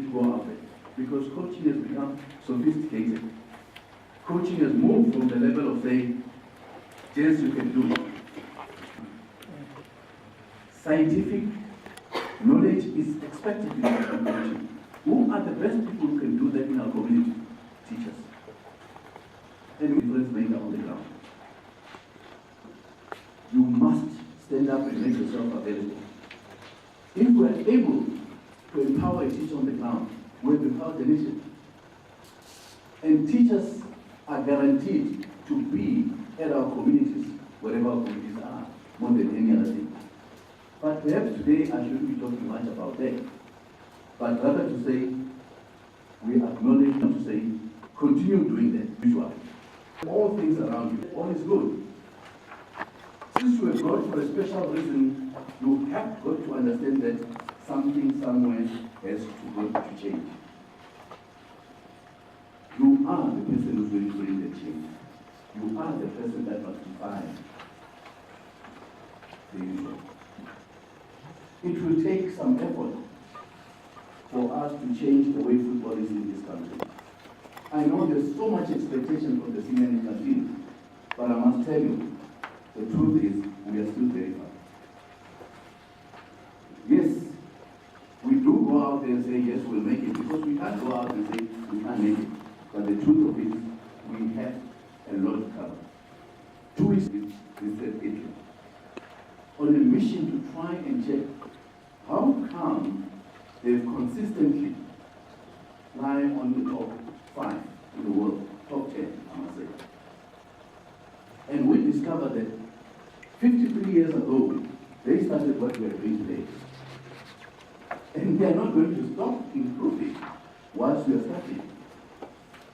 go out there, because coaching has become sophisticated. Coaching has moved from the level of saying, yes, you can do it. Scientific knowledge is expected in our community. Who are the best people who can do that in our community? Teachers. And difference maker on the ground. You must stand up and make yourself available. If we are able to empower a teacher on the ground, we have empowered the nation. And teachers are guaranteed to be at our communities, wherever our communities are, more than any other thing. But perhaps today I shouldn't be talking much about that, but rather to say, we acknowledge, not to say, continue doing that usually. All things around you, all is good. Since you are God for a special reason, you have got to understand that something somewhere has to change. You are the person who's going to bring the change. You are the person that must define the usual. It will take some effort for us to change the way football is in this country. I know there's so much expectation from the senior national team, but I must tell you, the truth is we are still very far. Yes, we do go out there and say, yes, we'll make it, because we can't go out and say, we can't make it. But the truth of it is, we have a lot to cover. 2 weeks is Italy. On a mission to try and check how come they've consistently lie on the top 5 in the world, top 10, I must say. And we discovered that 53 years ago, they started what we are doing today. And they are not going to stop improving whilst we are starting.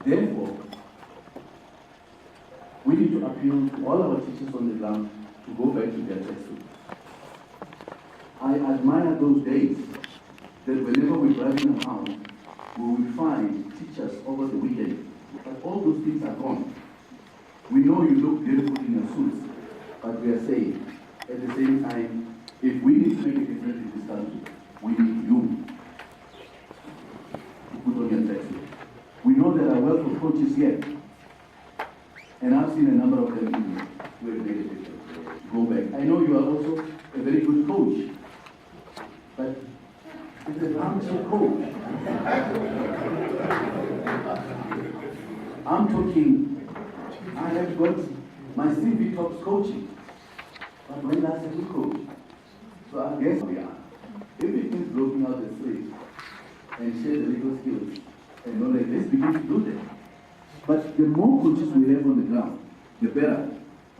Therefore, we need to appeal to all our teachers on the ground to go back to their textbook. I admire those days that whenever we're driving around, we will find teachers over the weekend. But all those things are gone. We know you look beautiful in your suits, but we are saying, at the same time, if we need to make a difference in this country, we need you to put on your textbook. We know there are wealth of coaches here, and I've seen a number of them who have made a difference. Go back. I know you are also a very good coach, but it's an amateur coach. I'm talking, I have got my CV tops coaching, but when last did you coach? So I guess we are. Everything's broken out the sleeves and share the legal skills. And knowledge, let's begin to do that. But the more coaches we have on the ground, the better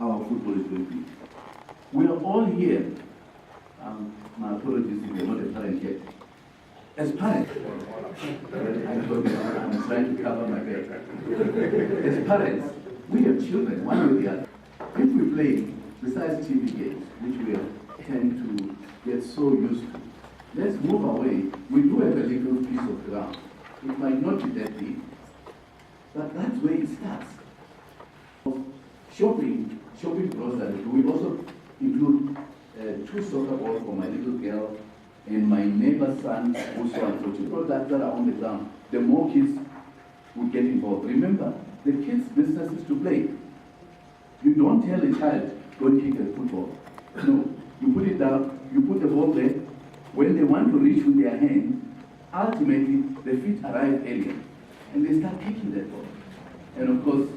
our football is going to be. We are all here. My apologies if you're not a parent yet. As parents, I'm trying to cover my back. As parents, we have children, one or the other. If we play, besides TV games, which we tend to get so used to, let's move away. We do have a little piece of ground. It might not be that big, but that's where it starts. Shopping groceries. We also include 2 soccer balls for my little girl and my neighbor's son, who's so unfortunate. Products that are on the ground. The more kids will get involved. Remember, the kids' business is to play. You don't tell a child, go and kick a football. No, you put it down, you put the ball there. When they want to reach with their hand, ultimately, the feet arrive earlier, and they start kicking that ball. And of course,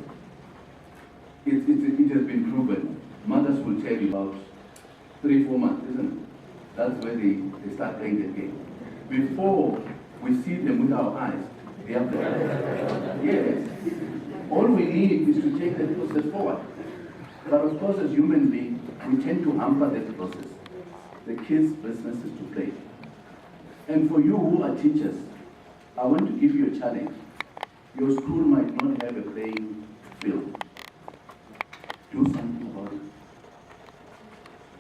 it has been proven. Mothers will tell you about 3-4 months, isn't it? That's where they start playing the game. Before we see them with our eyes, they are playing. Yes. All we need is to take that process forward. But of course, as human beings, we tend to hamper that process. The kids' business is to play. And for you who are teachers, I want to give you a challenge. Your school might not have a playing field. Do something about it.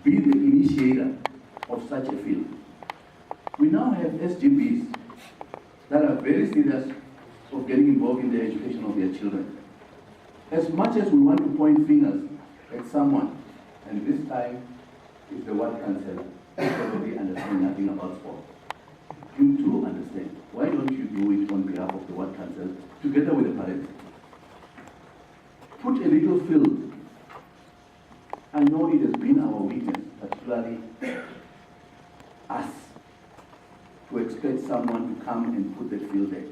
Be the initiator of such a field. We now have SGBs that are very serious of getting involved in the education of their children. As much as we want to point fingers at someone, and this time it's the word cancel, everybody understands nothing about sport. You too understand. Why don't you do it on behalf of the Ward Council, together with the parents? Put a little field. I know it has been our weakness, particularly us, to expect someone to come and put that field there.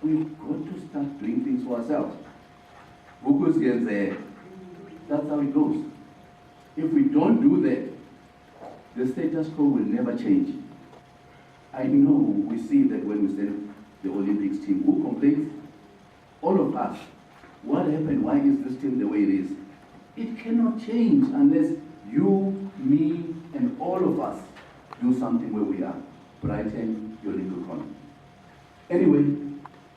We've got to start doing things for ourselves. That's how it goes. If we don't do that, the status quo will never change. I know we see that when we send the Olympics team, who complains? All of us. What happened? Why is this team the way it is? It cannot change unless you, me, and all of us do something where we are. Brighten your little corner. Anyway,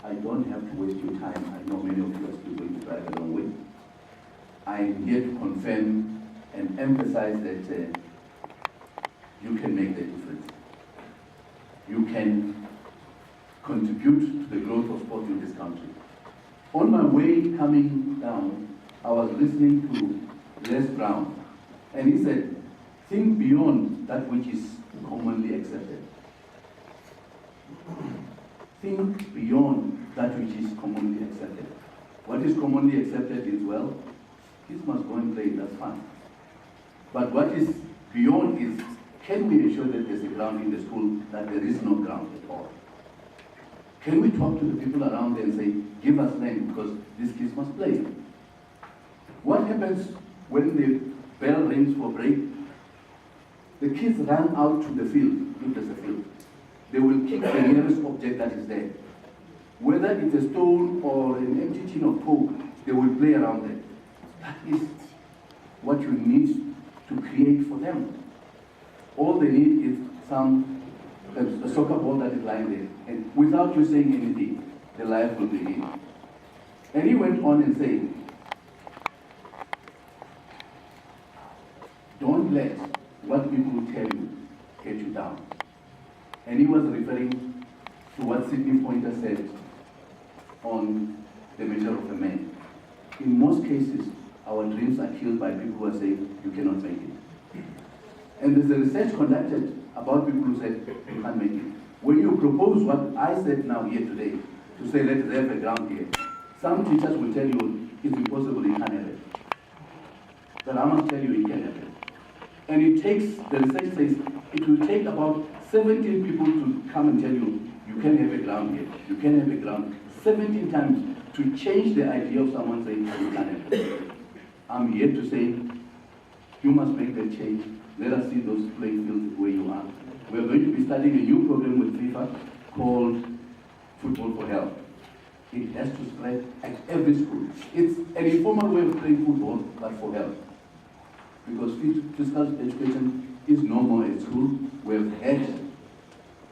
I don't have to waste your time. I know many of you are still going to drive a long way. I'm here to confirm and emphasize that you can make the difference. You can contribute to the growth of sport in this country. On my way coming down, I was listening to Les Brown, and he said, think beyond that which is commonly accepted. Think beyond that which is commonly accepted. What is commonly accepted is, well, kids must go and play, that's fine. But what is beyond is, can we ensure that there's a ground in the school, that there is no ground at all? Can we talk to the people around there and say, give us land because these kids must play? What happens when the bell rings for break? The kids run out to the field, if there's a field. They will kick the nearest object that is there. Whether it's a stone or an empty tin of coke, they will play around it. That is what you need to create for them. All they need is a soccer ball that is lying there. And without you saying anything, the life will begin. And he went on and said, don't let what people tell you get you down. And he was referring to what Sidney Pointer said on the measure of a man. In most cases, our dreams are killed by people who are saying, you cannot make it. And there's a research conducted about people who said, you can't make it. When you propose what I said now here today, to say let's have a ground here, some teachers will tell you it's impossible, you can't have it. But I must tell you, you can have it. And it takes, the research says, it will take about 17 people to come and tell you, you can have a ground here, you can have a ground, 17 times to change the idea of someone saying, you can't have it. I'm here to say, you must make that change. Let us see those playing fields where you are. We're going to be starting a new program with FIFA called Football for Health. It has to spread at every school. It's an informal way of playing football, but for health. Because physical education is no more at school. We've had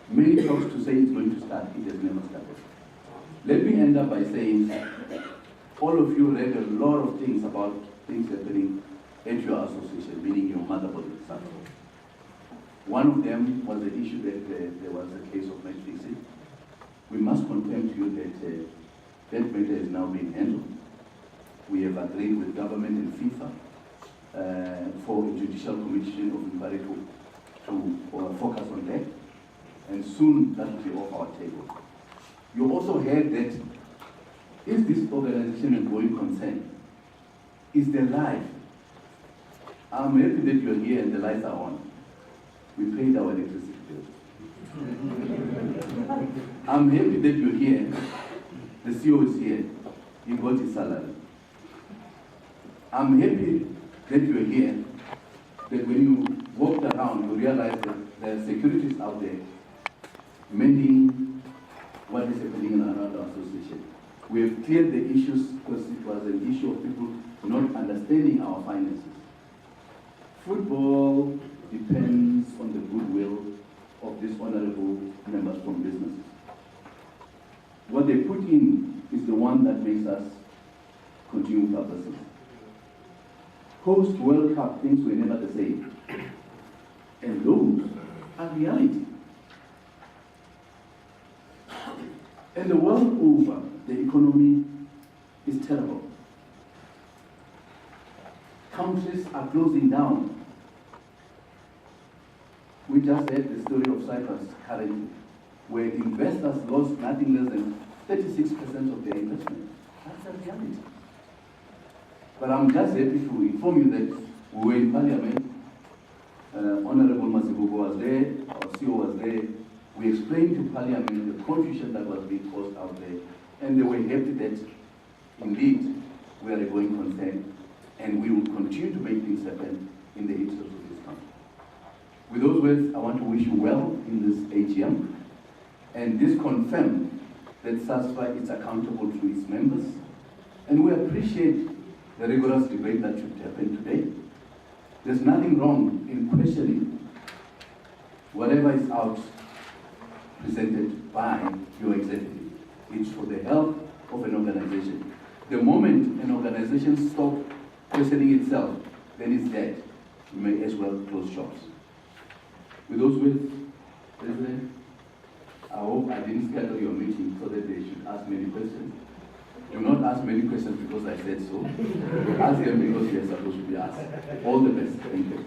many talks to say it's going to start. It has never started. Let me end up by saying, all of you read a lot of things about things happening at your association, meaning your motherboard example. One of them was the issue that there was a case of match fixing. We must confirm to you that that matter is now being handled. We have agreed with government and FIFA for a judicial commission of inquiry to focus on that, and soon that will be off our table. You also heard that if this organization is going concern, is their life. I'm happy that you're here and the lights are on. We paid our electricity bill. I'm happy that you're here. The CEO is here. He got his salary. I'm happy that you're here, that when you walked around, you realize that there are securities out there mending what is happening around our association. We have cleared the issues because it was an issue of people not understanding our finances. Football depends on the goodwill of these honorable members from businesses. What they put in is the one that makes us continue with our business. Post-World Cup, things were never the same. And those are reality. And the world over, the economy is terrible. Countries are closing down. We just heard the story of Cyprus currently. where investors lost nothing less than 36% of their investment. That's the reality. But I'm just happy to inform you that we were in Parliament. Honorable Masibuko was there, our CEO was there. We explained to Parliament the confusion that was being caused out there, and they were happy that indeed we are a going concern, and we will continue to make things happen in the interest of this country. With those words, I want to wish you well in this AGM, and this confirms that SASFA is accountable to its members, and we appreciate the rigorous debate that should happen today. There's nothing wrong in questioning whatever is out presented by your executive. It's for the health of an organization. The moment an organization stops questioning itself, then it's dead. You may as well close shops. With those words, President, I hope I didn't schedule your meeting so that they should ask many questions. Do not ask many questions because I said so. Ask them because they are supposed to be asked. All the best. Thank you.